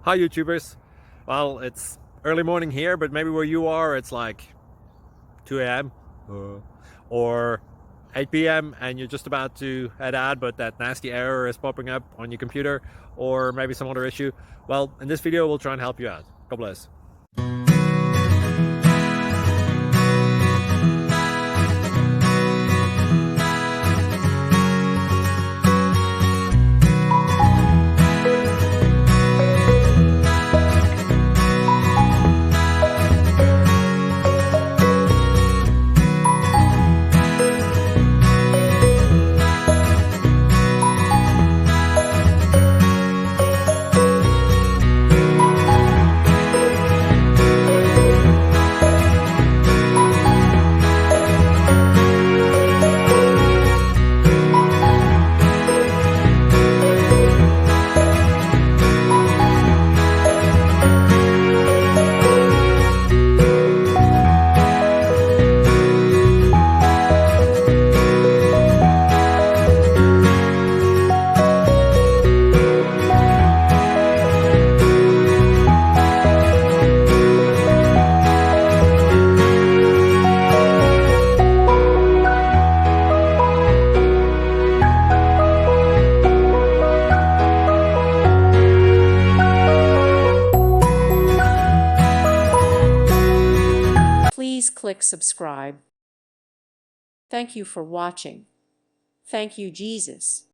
Hi YouTubers. Well, it's early morning here, but maybe where you are it's like 2 a.m. or 8 p.m. and you're just about to head out, but that nasty error is popping up on your computer, or maybe some other issue. Well, in this video we'll try and help you out. God bless. Please click subscribe. Thank you for watching. Thank you, Jesus.